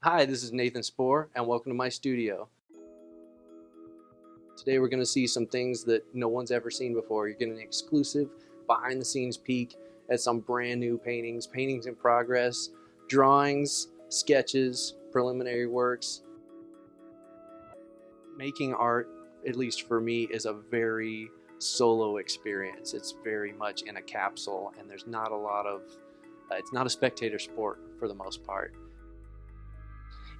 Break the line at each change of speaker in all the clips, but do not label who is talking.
Hi, this is Nathan Spoor, and welcome to my studio. Today we're going to see some things that no one's ever seen before. You're getting an exclusive behind-the-scenes peek at some brand new paintings in progress, drawings, sketches, preliminary works. Making art, at least for me, is a very solo experience. It's very much in a capsule, and there's not a lot of, it's not a spectator sport for the most part.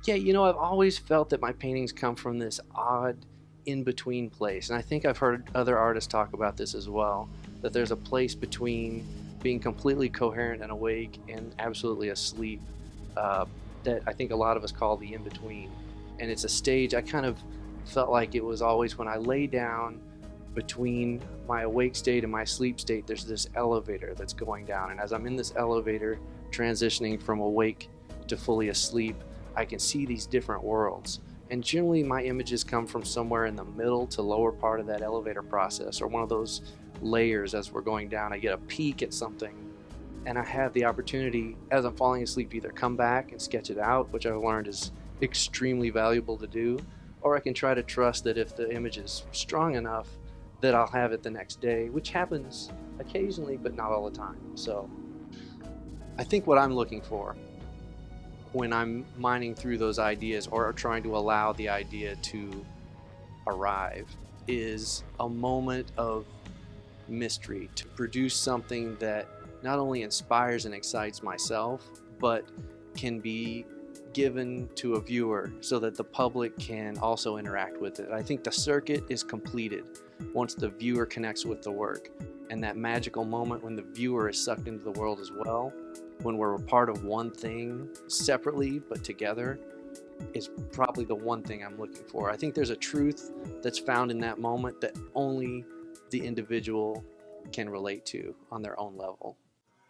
Yeah, I've always felt that my paintings come from this odd in-between place, and I think I've heard other artists talk about this as well, that there's a place between being completely coherent and awake and absolutely asleep, that I think a lot of us call the in-between. And it's a stage I kind of felt like it was always when I lay down between my awake state and my sleep state, there's this elevator that's going down, and as I'm in this elevator transitioning from awake to fully asleep, I can see these different worlds. And generally my images come from somewhere in the middle to lower part of that elevator process, or one of those layers as we're going down. I get a peek at something, and I have the opportunity as I'm falling asleep either come back and sketch it out, which I've learned is extremely valuable to do, or I can try to trust that if the image is strong enough that I'll have it the next day, which happens occasionally but not all the time. So I think what I'm looking for when I'm mining through those ideas or trying to allow the idea to arrive is a moment of mystery, to produce something that not only inspires and excites myself, but can be given to a viewer so that the public can also interact with it. I think the circuit is completed once the viewer connects with the work, and that magical moment when the viewer is sucked into the world as well, when we're a part of one thing separately but together, is probably the one thing I'm looking for. I think there's a truth that's found in that moment that only the individual can relate to on their own level.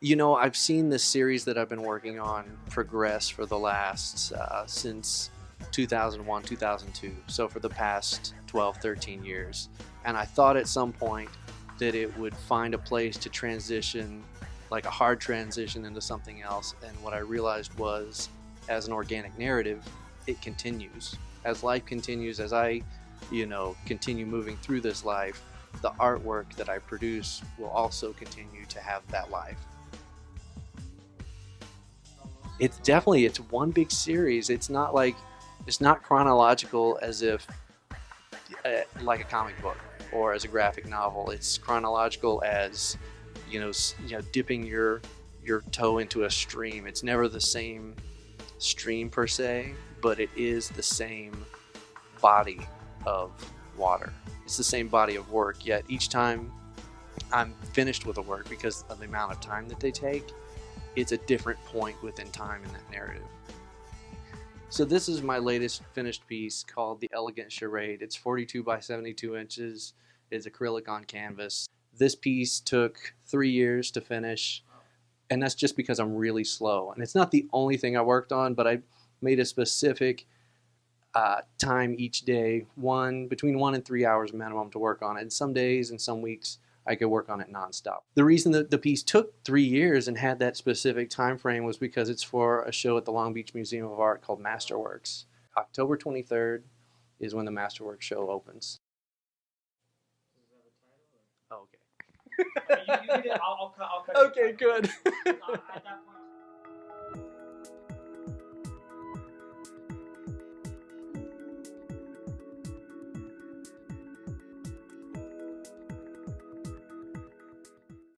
I've seen this series that I've been working on progress for the last, since 2001, 2002, so for the past 12, 13 years. And I thought at some point that it would find a place to transition, like a hard transition into something else. And what I realized was, as an organic narrative, it continues. As life continues, as I, continue moving through this life, the artwork that I produce will also continue to have that life. It's one big series. It's not chronological as if like a comic book or as a graphic novel. It's chronological as dipping your toe into a stream. It's never the same stream per se, but it is the same body of water. It's the same body of work, yet each time I'm finished with a work, because of the amount of time that they take, it's a different point within time in that narrative. So this is my latest finished piece called The Elegant Charade. It's 42 by 72 inches. It's acrylic on canvas. This piece took 3 years to finish, and that's just because I'm really slow. And it's not the only thing I worked on, but I made a specific time each day, between 1 and 3 hours minimum to work on it. And some days and some weeks I could work on it nonstop. The reason that the piece took 3 years and had that specific time frame was because it's for a show at the Long Beach Museum of Art called Masterworks. October 23rd is when the Masterworks show opens. Oh, okay.
You can do it. I'll cut.
Okay, good.
At that point,